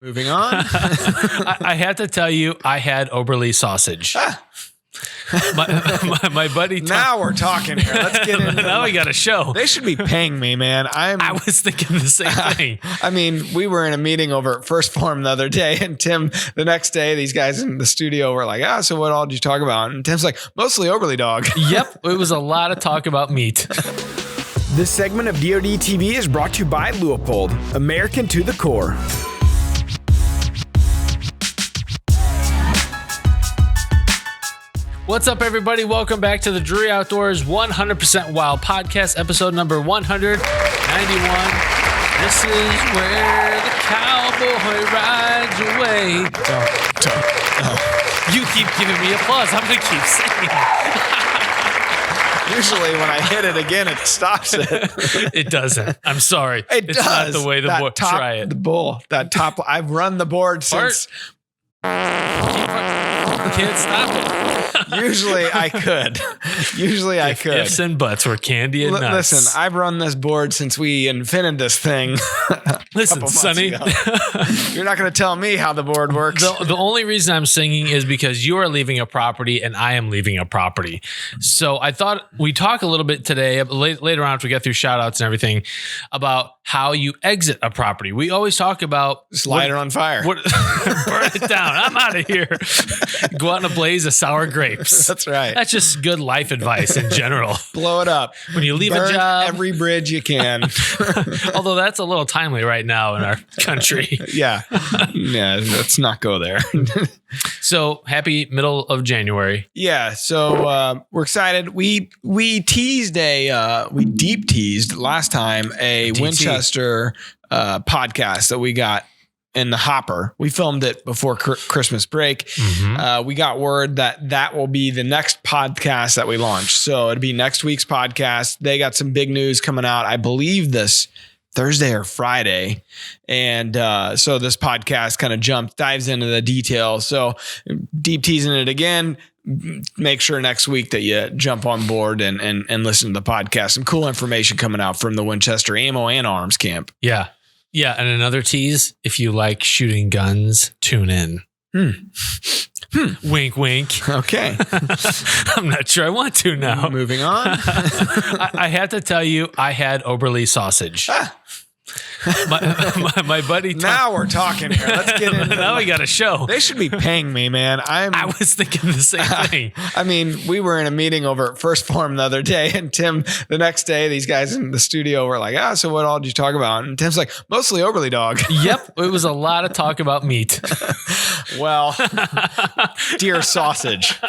Moving on. I have to tell you, I had Oberle sausage. My buddy. Now we're talking here. Let's get into Now we got a show. They should be paying me, man. I was thinking the same thing. I mean, we were in a meeting over at First Form the other day, and Tim, the next day, these guys in the studio were like, so what all did you talk about? And Tim's like, mostly Oberle dog. Yep. It was a lot of talk about meat. This segment of DoD TV is brought to you by Leupold, American to the core. What's up, everybody? Welcome back to the Drury Outdoors 100% Wild Podcast, episode number 191. This is where the cowboy rides away. You keep giving me applause. I'm going to keep singing. Usually when I hit it again, it stops it. It doesn't. I'm sorry. It's does. Not the way the board. Try it. The bull. That top. I've run the board since. Can't stop it. Usually I could. Ifs and buts were candy and nuts. Listen, I've run this board since we invented this thing. Listen, Sonny. You're not going to tell me how the board works. The only reason I'm singing is because you are leaving a property and I am leaving a property. So I thought we'd talk a little bit today, later on after we get through shout outs and everything, about how you exit a property. We always talk about light it on fire. Burn it down. I'm out of here. Go out in a blaze of sour grapes. That's right. That's just good life advice in general. Blow it up. When you leave Burn a job. every bridge you can. Although that's a little timely right now in our country. Yeah, let's not go there. So happy middle of January. Yeah. So we're excited. We teased we deep teased last time a DT. Winchester podcast that we got in the hopper. We filmed it before Christmas break. Mm-hmm. We got word that will be the next podcast that we launch. So it'll be next week's podcast. They got some big news coming out, I believe this Thursday or Friday. And so this podcast kind of dives into the details. So deep teasing it again. Make sure next week that you jump on board and listen to the podcast. Some cool information coming out from the Winchester Ammo and Arms Camp. Yeah. Yeah. And another tease, if you like shooting guns, tune in. Wink, wink. Okay. I'm not sure I want to now. Moving on. I have to tell you, I had Oberle sausage. My buddy. Now we're talking here. Let's get into Now we got a show. They should be paying me, man. I was thinking the same thing. I mean, we were in a meeting over at First Form the other day, and Tim, the next day, these guys in the studio were like, so what all did you talk about? And Tim's like, mostly Oberle dog. Yep. It was a lot of talk about meat. Well, deer sausage.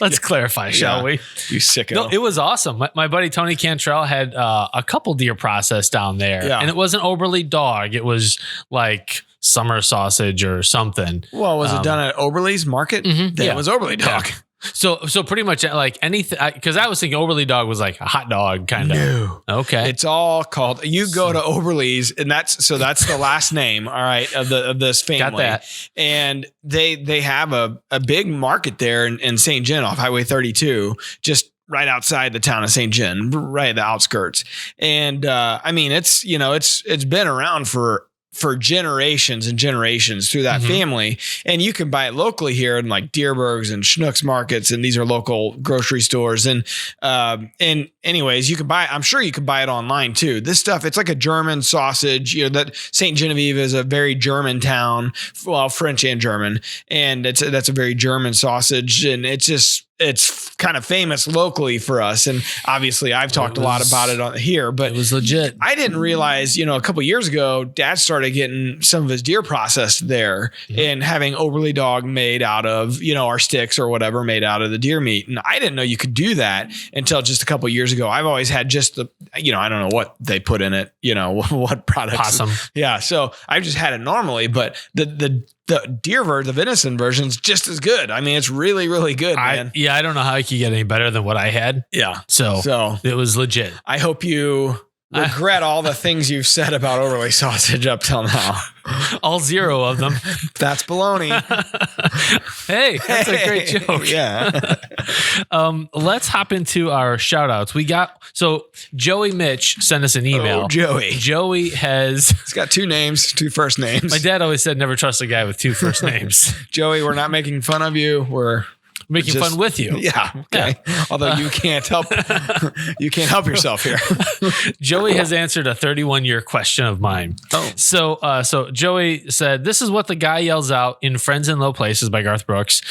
Let's clarify, shall we? You sicko. No, it was awesome. My buddy Tony Cantrell had a couple deer processed down there. Yeah. And it wasn't Oberle dog. It was like summer sausage or something. Well, was it done at Oberle's market? Mm-hmm. Yeah, it was Oberle dog. Yeah. So pretty much like anything, because I was thinking Oberle dog was like a hot dog kind of. No. Okay. It's all called, you go to Oberle's and that's the last name, all right, of this family. Got that. And they have a big market there in St. John off Highway 32, just right outside the town of St. John, right at the outskirts. And I mean, it's been around for generations and generations through that family. And you can buy it locally here in like Deerberg's and Schnucks markets. And these are local grocery stores. And anyways, I'm sure you can buy it online too. This stuff, it's like a German sausage, that St. Genevieve is a very German town, well, French and German. And that's a very German sausage. And it's kind of famous locally for us. And obviously I've talked a lot about it on here, but it was legit. I didn't realize, a couple of years ago, Dad started getting some of his deer processed there and having Oberle dog made out of, our sticks or whatever made out of the deer meat. And I didn't know you could do that until just a couple of years ago. I've always had just the, I don't know what they put in it, what products. Possum. Yeah. So I've just had it normally, but the the venison version is just as good. I mean, it's really, really good, man. I don't know how I could get any better than what I had. Yeah. So it was legit. I hope you regret all the things you've said about Oberle sausage up till now. All 0 of them. That's baloney. Hey, that's a great joke. Yeah. Let's hop into our shout outs. So Joey Mitch sent us an email. Oh, Joey. Joey has... He's got 2 names, 2 first names. My dad always said never trust a guy with 2 first names. Joey, we're not making fun of you. We're making fun with you. Yeah. Okay. Yeah. Although you can't help yourself here. Joey has answered a 31-year question of mine. Oh. So Joey said, this is what the guy yells out in Friends in Low Places by Garth Brooks.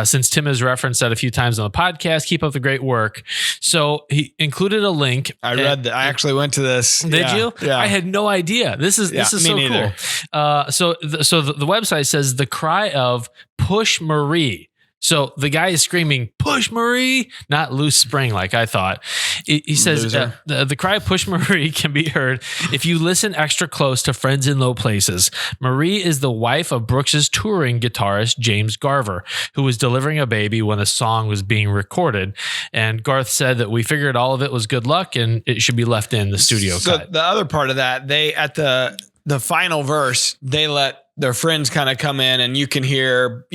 Since Tim has referenced that a few times on the podcast, keep up the great work. So he included a link. I read that. I actually went to this. Did you? Yeah. I had no idea. This is so neither. Cool. So the website says the cry of push Marie. So the guy is screaming, push Marie, not loose spring like I thought. He says the cry of push Marie can be heard if you listen extra close to Friends in Low Places. Marie is the wife of Brooks's touring guitarist, James Garver, who was delivering a baby when the song was being recorded. And Garth said that we figured all of it was good luck and it should be left in the studio cut. The other part of that, they at the final verse, they let their friends kind of come in and you can hear,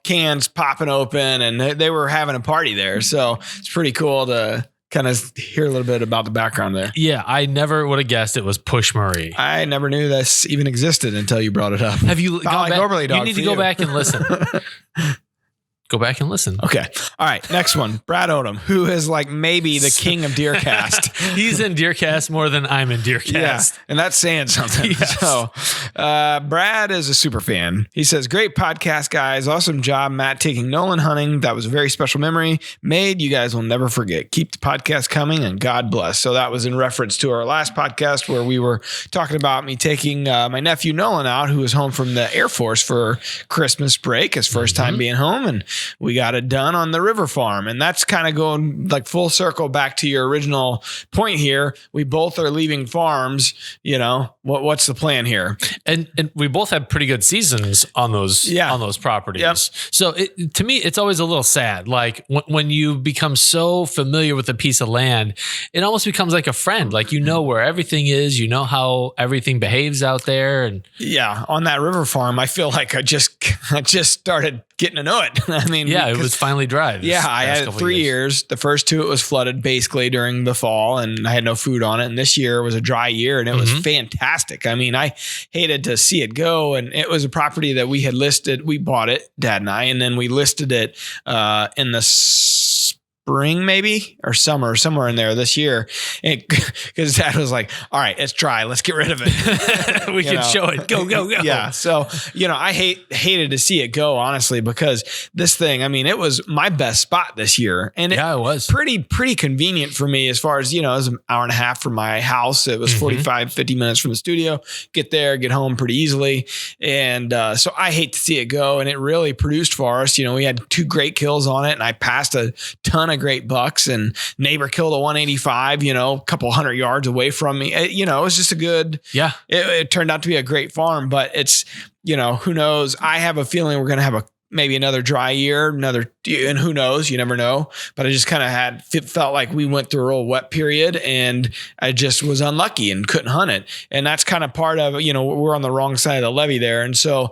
cans popping open and they were having a party there. So it's pretty cool to kind of hear a little bit about the background there. Yeah. I never would have guessed it was Push Marie. I never knew this even existed until you brought it up. Have you gone back? Oberle dog you need to go back and listen. Go back and listen. Okay. All right. Next one. Brad Odom, who is like maybe the king of DeerCast. He's in DeerCast more than I'm in DeerCast. Yeah. And that's saying something. Yes. So Brad is a super fan. He says, great podcast, guys. Awesome job, Matt, taking Nolan hunting. That was a very special memory made. You guys will never forget. Keep the podcast coming and God bless. So that was in reference to our last podcast where we were talking about me taking my nephew Nolan out, who was home from the Air Force for Christmas break, his first time being home. And we got it done on the river farm. And that's kind of going like full circle back to your original point here. We both are leaving farms. What's the plan here? And we both had pretty good seasons on those properties. Yep. So to me, it's always a little sad. Like when you become so familiar with a piece of land, it almost becomes like a friend. Like where everything is, how everything behaves out there. And yeah, on that river farm, I feel like I just started getting to know it. I mean, it was finally dry. I had it 3 years. The first 2, it was flooded basically during the fall and I had no food on it. And this year was a dry year and it was fantastic. I mean, I hated to see it go. And it was a property that we had listed. We bought it, Dad and I, and then we listed it in the spring maybe or summer, somewhere in there this year. Because Dad was like, all right, it's dry. Let's get rid of it. We can show it. Go. Yeah. So, I hated to see it go, honestly, because this thing, I mean, it was my best spot this year. And it was pretty convenient for me as far as, it was an hour and a half from my house. It was 45, 50 minutes from the studio, get there, get home pretty easily. And so I hate to see it go. And it really produced for us. We had 2 great kills on it and I passed a ton of great bucks and neighbor killed a 185, a couple hundred yards away from me. It was just a good, it turned out to be a great farm, but it's, who knows? I have a feeling we're going to have maybe another dry year, and who knows, you never know, but I just kind of felt like we went through a real wet period and I just was unlucky and couldn't hunt it. And that's kind of part of, we're on the wrong side of the levee there. And so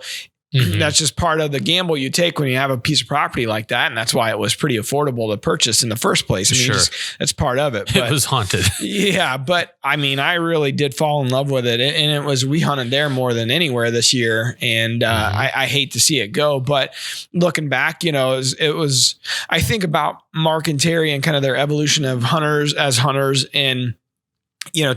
that's just part of the gamble you take when you have a piece of property like that. And that's why it was pretty affordable to purchase in the first place. I mean, that's part of it. But, it was haunted. Yeah. But I mean, I really did fall in love with it. And we hunted there more than anywhere this year. And I hate to see it go. But looking back, it was, I think about Mark and Terry and kind of their evolution of hunters and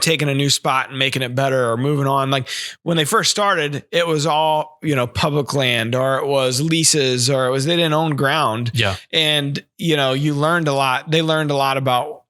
taking a new spot and making it better or moving on. Like when they first started, it was all, public land or it was leases or they didn't own ground. Yeah. And, you learned a lot. They learned a lot about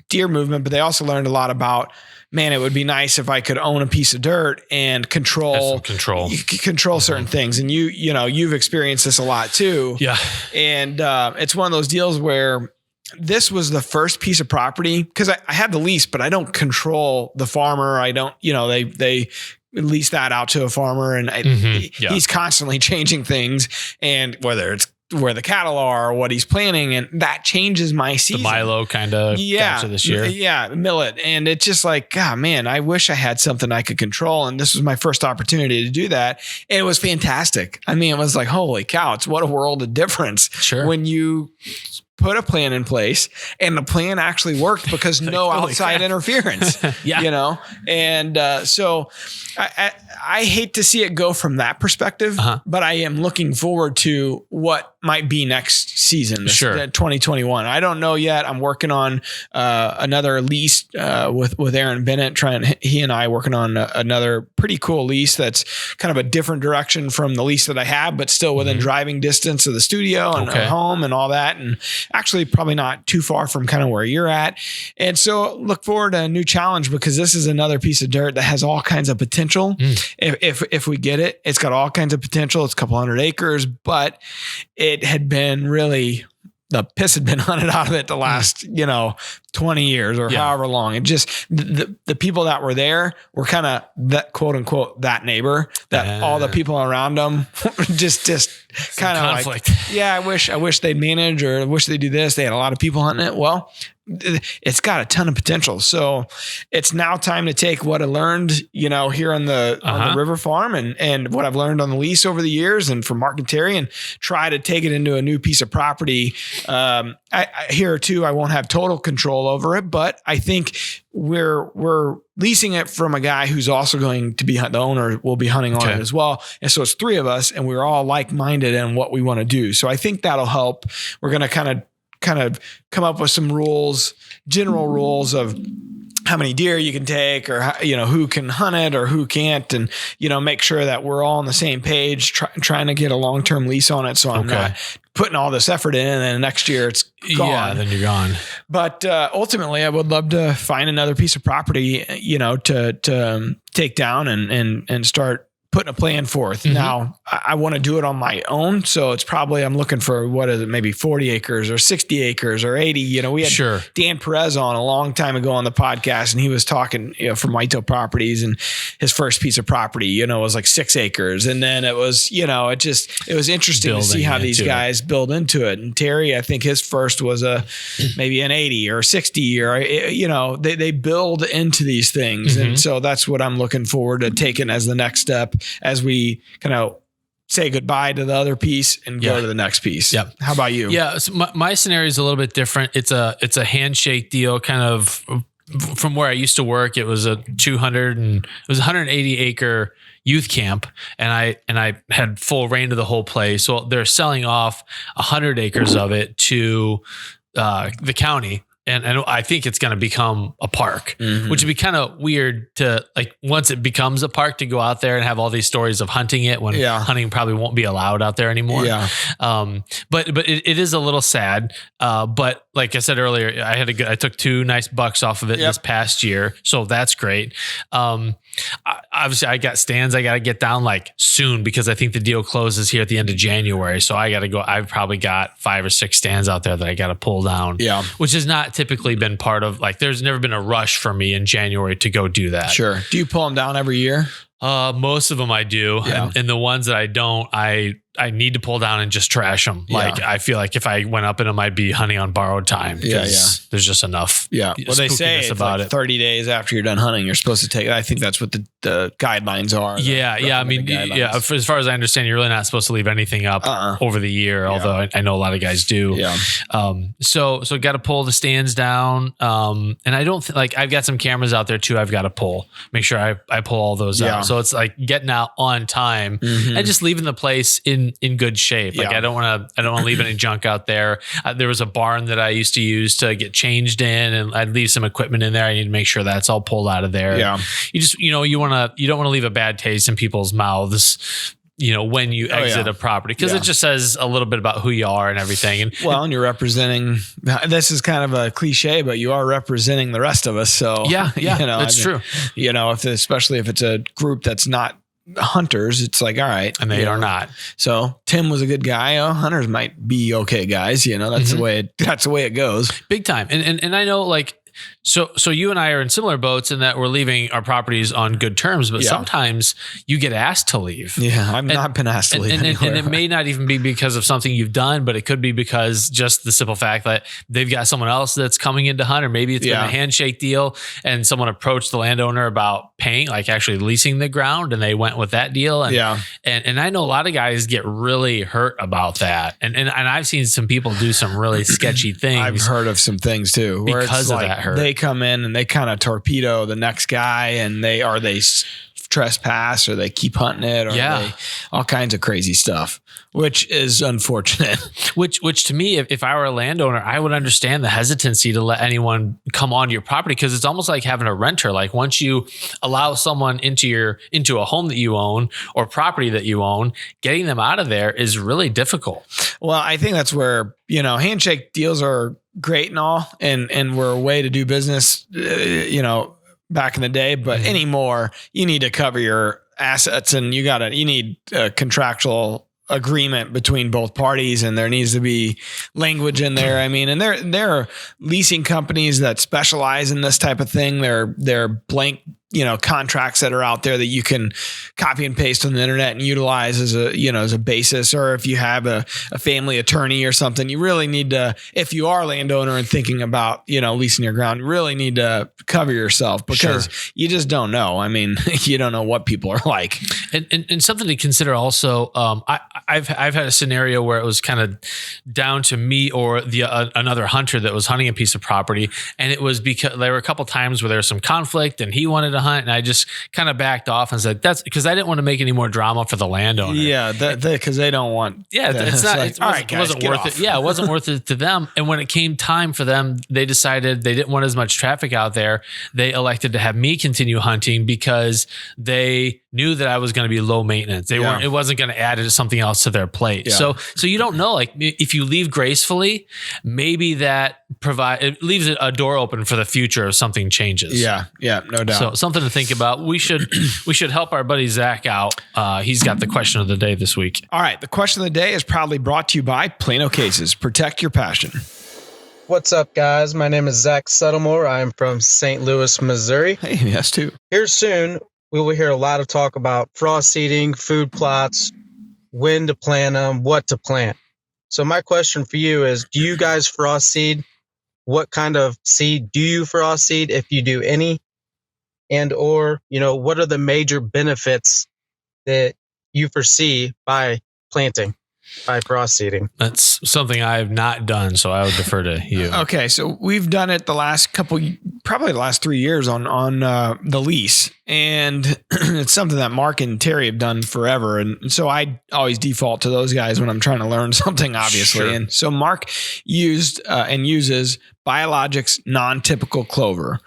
deer movement, but they also learned a lot about, man, it would be nice if I could own a piece of dirt and control certain things. And you've experienced this a lot too. Yeah. And it's one of those deals where this was the first piece of property because I had the lease, but I don't control the farmer. I don't, they lease that out to a farmer and he's constantly changing things. And whether it's where the cattle are, what he's planting, and that changes my season. The Milo kind of capture this year. Yeah, millet. And it's just like, God, man, I wish I had something I could control. And this was my first opportunity to do that. And it was fantastic. I mean, it was like, holy cow, it's what a world of difference. Sure. When you put a plan in place and the plan actually worked because no outside interference, And so I hate to see it go from that perspective, but I am looking forward to what might be next season, 2021. I don't know yet. I'm working on another lease with Aaron Bennett, he and I working on another pretty cool lease that's kind of a different direction from the lease that I have, but still within driving distance of the studio and home and all that. And actually probably not too far from kind of where you're at. And so look forward to a new challenge because this is another piece of dirt that has all kinds of potential. If we get it, it's got all kinds of potential. It's a couple 100 acres, but it had been really, the piss had been hunted out of it the last, 20 years or however long. It just, the people that were there were kind of that quote unquote, that neighbor that all the people around them just kind of like, I wish they'd manage or I wish they'd do this. They had a lot of people hunting it. Well, it's got a ton of potential. So it's now time to take what I learned, here on the river farm and what I've learned on the lease over the years and from Mark and Terry and try to take it into a new piece of property. Here too, I won't have total control over it, but I think we're leasing it from a guy who's also going to be the owner will be hunting on it as well. And so it's three of us and we're all like-minded in what we want to do. So I think that'll help. We're going to kind of come up with some rules, general rules of how many deer you can take or, who can hunt it or who can't. And, make sure that we're all on the same page, trying to get a long-term lease on it. So I'm not putting all this effort in and then next year it's gone. Yeah, then you're gone. But ultimately I would love to find another piece of property, to take down and start putting a plan forth. Now I want to do it on my own. So it's probably, I'm looking for, maybe 40 acres or 60 acres or 80, we had Dan Perez on a long time ago on the podcast and he was talking, from Whitetail Properties and his first piece of property, was like 6 acres. And then it was, it was interesting to see how these guys build into it. And Terry, I think his first was maybe an 80 or 60 or, they build into these things. And so that's what I'm looking forward to taking as the next step as we kind of say goodbye to the other piece and go to the next piece. Yep. How about you? Yeah. So my scenario is a little bit different. It's a handshake deal, kind of from where I used to work. It was a 180 acre youth camp and I had full reign of the whole place. So they're selling off 100 acres of it to the county. And I think it's going to become a park, which would be kind of weird to once it becomes a park to go out there and have all these stories of hunting it when hunting probably won't be allowed out there anymore. Yeah. But it is a little sad. But like I said earlier, I took 2 nice bucks off of it this past year. So that's great. Obviously I got stands I got to get down soon because I think the deal closes here at the end of January. So I got to go. I've probably got 5 or 6 stands out there that I got to pull down. Yeah. Which is not typically been part of there's never been a rush for me in January to go do that. Sure. Do you pull them down every year? Most of them I do. Yeah. And the ones that I don't, I need to pull down and just trash them. I feel like if I went up in them, I'd be hunting on borrowed time because there's just enough. Yeah. Well, they say it's about 30 days after you're done hunting, you're supposed to take it. I think that's what the guidelines are. Yeah. I mean, as far as I understand, you're really not supposed to leave anything up over the year, although I know a lot of guys do. Yeah. So got to pull the stands down. And I don't I've got some cameras out there too. I've got to make sure I pull all those out. So it's getting out on time and just leaving the place in good shape. I don't want to leave any junk out there. There was a barn that I used to use to get changed in and I'd leave some equipment in there. I need to make sure that's all pulled out of there. Yeah. You just, you don't want to leave a bad taste in people's mouths, when you exit a property, because it just says a little bit about who you are and everything. And you're representing, this is kind of a cliche, but you are representing the rest of us. So that's true. Especially if it's a group that's not hunters, it's all right. And they are not. So Tim was a good guy. Hunters might be okay guys. That's the way it goes. Big time. And I know So you and I are in similar boats in that we're leaving our properties on good terms, but sometimes you get asked to leave. Yeah, I've not been asked to leave anywhere. And it may not even be because of something you've done, but it could be because just the simple fact that they've got someone else that's coming in to hunt, or maybe it's been a handshake deal and someone approached the landowner about paying, like actually leasing the ground, and they went with that deal. And, and I know a lot of guys get really hurt about that. And I've seen some people do some really sketchy things. I've heard of some things too, where because of like that hurt. They come in and they kind of torpedo the next guy, and they trespass, or they keep hunting it, or they, all kinds of crazy stuff, which is unfortunate. Which to me, if I were a landowner, I would understand the hesitancy to let anyone come onto your property, because it's almost like having a renter. Like once you allow someone into a home that you own or property that you own, getting them out of there is really difficult. Well, I think that's where, handshake deals are great and all, and were a way to do business, back in the day, but anymore, you need to cover your assets, and you need a contractual agreement between both parties, and there needs to be language in there. I mean, and there are leasing companies that specialize in this type of thing. They're blank, contracts that are out there that you can copy and paste on the internet and utilize as a basis. Or if you have a family attorney or something, you really need to, if you are a landowner and thinking about, leasing your ground, you really need to cover yourself, because you just don't know. I mean, you don't know what people are like. And something to consider also, I've had a scenario where it was kind of down to me or another hunter that was hunting a piece of property. And it was because there were a couple times where there was some conflict and he wanted to hunt, and I just kind of backed off and said, that's because I didn't want to make any more drama for the landowner. Yeah. Because they don't want. Yeah. It's not, like, it wasn't worth it. Yeah. It wasn't worth it to them. And when it came time for them, they decided they didn't want as much traffic out there. They elected to have me continue hunting because they knew that I was going to be low maintenance. It wasn't going to add something else to their plate. Yeah. So you don't know, like if you leave gracefully, maybe that it leaves a door open for the future if something changes. Yeah. Yeah. No doubt. So something to think about. We should help our buddy Zack out. He's got the question of the day this week. All right. The question of the day is proudly brought to you by Plano Cases. Protect your passion. What's up, guys? My name is Zack Settlemore. I'm from St. Louis, Missouri. Hey, yes, too. Here soon, we will hear a lot of talk about frost seeding, food plots, when to plant them, what to plant. So my question for you is, do you guys frost seed? What kind of seed do you frost seed, if you do any? And or, what are the major benefits that you foresee by planting, by frost seeding? That's something I have not done, so I would defer to you. Okay, so we've done it probably the last 3 years on the lease. And it's something that Mark and Terry have done forever. And so I always default to those guys when I'm trying to learn something, obviously. Sure. And so Mark used and uses Biologics non-typical clover.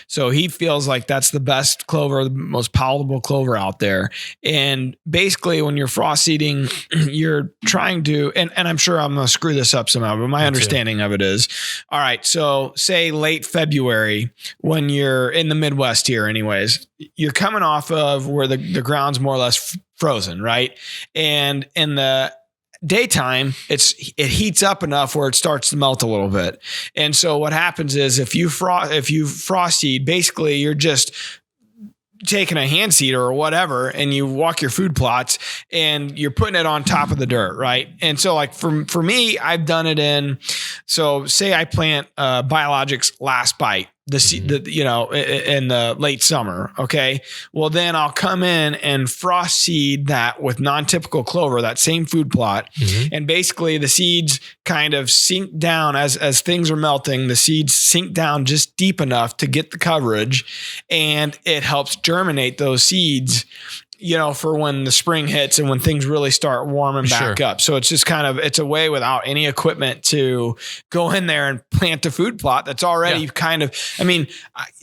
So he feels like that's the best clover, the most palatable clover out there. And basically when you're frost seeding, you're trying to, and I'm sure I'm going to screw this up somehow, but my understanding of it is, all right, so say late February, when you're in the Midwest here anyways, you're coming off of where the ground's more or less frozen, right? And in the daytime, it heats up enough where it starts to melt a little bit. And so what happens is if you frost seed, basically you're just taking a hand seeder or whatever, and you walk your food plots and you're putting it on top of the dirt, right? And so like for me, I've done it so say I plant Biologics last bite, in the late summer. Okay. Well, then I'll come in and frost seed that with non-typical clover, that same food plot. Mm-hmm. And basically the seeds kind of sink down as things are melting. The seeds sink down just deep enough to get the coverage, and it helps germinate those seeds, for when the spring hits and when things really start warming back up. So it's just it's a way without any equipment to go in there and plant a food plot that's already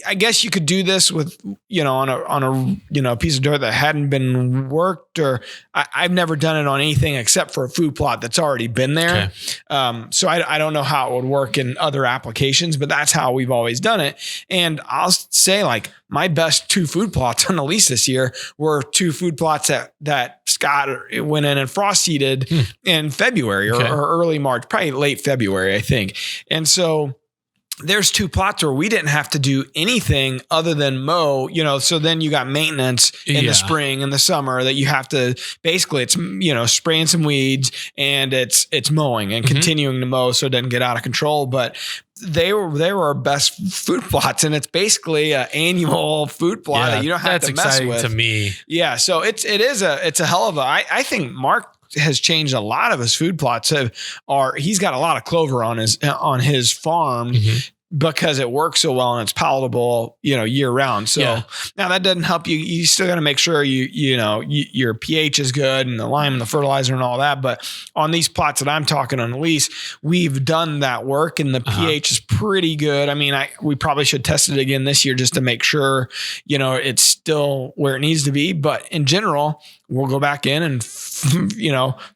I guess you could do this with, on a piece of dirt that hadn't been worked, or I've never done it on anything except for a food plot that's already been there. Okay. So I don't know how it would work in other applications, but that's how we've always done it. And I'll say my best 2 food plots on the lease this year were 2 food plots that Scott went in and frost seeded in February or early March, probably late February, I think. And so there's 2 plots where we didn't have to do anything other than mow, so then you got maintenance in the spring and the summer that you have to, basically it's, spraying some weeds and it's mowing and continuing to mow so it doesn't get out of control. But they were our best food plots, and it's basically an annual food plot that you don't have to mess with. That's exciting to me. Yeah. So it's a hell of I think Mark has changed a lot of his food plots. He's got a lot of clover on his farm because it works so well and it's palatable, year round. So now that doesn't help you. You still got to make sure your pH is good and the lime and the fertilizer and all that. But on these plots that I'm talking on the lease, we've done that work and the pH is pretty good. I mean, we probably should test it again this year just to make sure, it's still where it needs to be. But in general, we'll go back in and,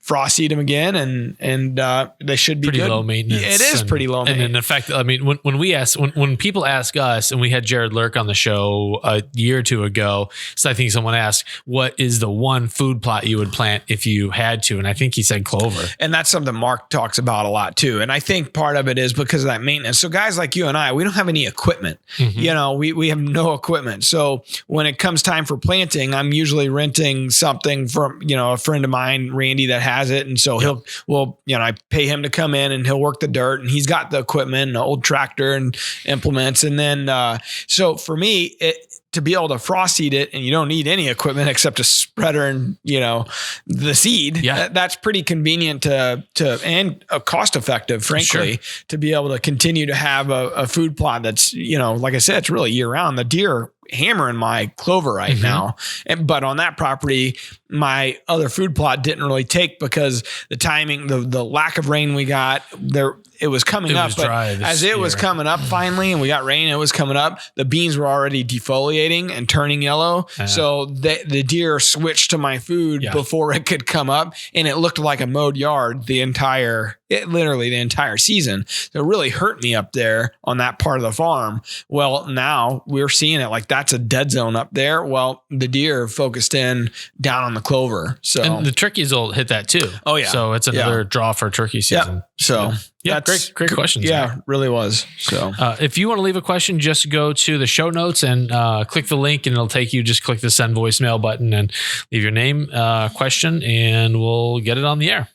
frost seed them again and they should be pretty good. Low maintenance. It is pretty low maintenance. And in fact, I mean, when people ask us, and we had Jared Lurk on the show a year or 2 ago, so I think someone asked, what is the one food plot you would plant if you had to? And I think he said clover. And that's something Mark talks about a lot too. And I think part of it is because of that maintenance. So guys like you and I, we don't have any equipment. We have no equipment. So when it comes time for planting, I'm usually renting something from, a friend of mine, Randy, that has it. And so I pay him to come in and he'll work the dirt, and he's got the equipment, an old tractor and implements. And then, so for me, to be able to frost seed it, and you don't need any equipment except a spreader and, the seed. Yeah. That's pretty convenient and cost effective, frankly, to be able to continue to have a food plot that's, like I said, it's really year round. The deer hammering my clover right now. But on that property, my other food plot didn't really take because the timing, the lack of rain we got there, it was coming up. But as it was coming up finally, and we got rain, it was coming up, the beans were already defoliating and turning yellow. So the deer switched to my food before it could come up, and it looked like a mowed yard literally the entire season. So it really hurt me up there on that part of the farm. Well, now we're seeing it like that's a dead zone up there. Well, the deer focused in down on the clover. So and the turkeys will hit that too. Oh yeah. So it's another draw for turkey season. Yep. So that's great questions. Yeah, really was. So if you want to leave a question, just go to the show notes and click the link, and it'll take you. Just click the send voicemail button and leave your name, question, and we'll get it on the air.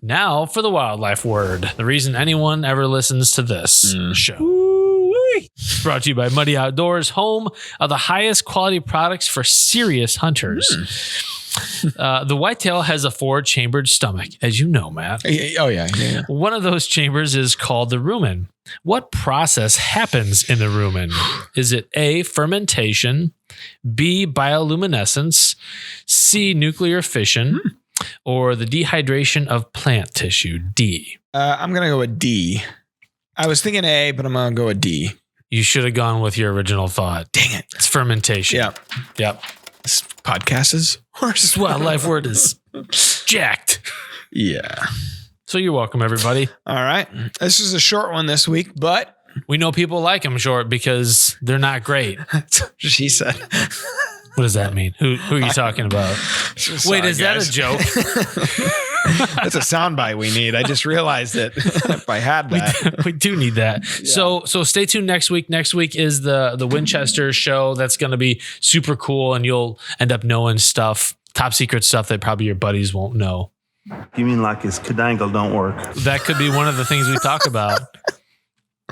Now for the wildlife word. The reason anyone ever listens to this show. It's brought to you by Muddy Outdoors, home of the highest quality products for serious hunters. The whitetail has a 4-chambered stomach, as you know, Matt. Oh, yeah. One of those chambers is called the rumen. What process happens in the rumen? Is it A, fermentation, B, bioluminescence, C, nuclear fission, or the dehydration of plant tissue? D. I'm going to go with D. I was thinking A, but I'm going to go with D. You should have gone with your original thought. Dang it. It's fermentation. Yep. This podcast is horse. Wildlife word is jacked. Yeah. So you're welcome, everybody. All right. This is a short one this week, but we know people like them short because they're not great. That's what she said. What does that mean? Who are you talking about? Sorry, wait, is guys. that a joke? That's a soundbite we need. I just realized it. If I had that, we do need that. Yeah. So stay tuned next week. Next week is the Winchester show. That's going to be super cool, and you'll end up knowing stuff, top secret stuff that probably your buddies won't know. You mean like his cadangle don't work? That could be one of the things we talk about.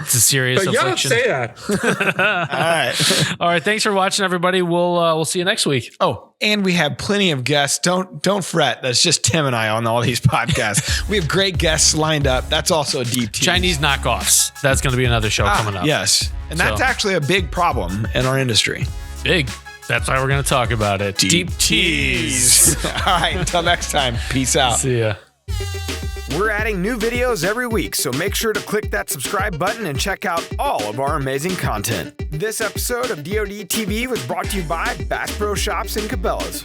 It's a serious affliction. But you don't say that. All right. Thanks for watching, everybody. We'll see you next week. Oh, and we have plenty of guests. Don't fret. That's just Tim and I on all these podcasts. We have great guests lined up. That's also a deep tease. Chinese knockoffs. That's going to be another show coming up. Yes. And that's actually a big problem in our industry. Big. That's why we're going to talk about it. Deep tease. All right. Until next time. Peace out. See ya. We're adding new videos every week, so make sure to click that subscribe button and check out all of our amazing content. This episode of DoD TV was brought to you by Bass Pro Shops and Cabela's.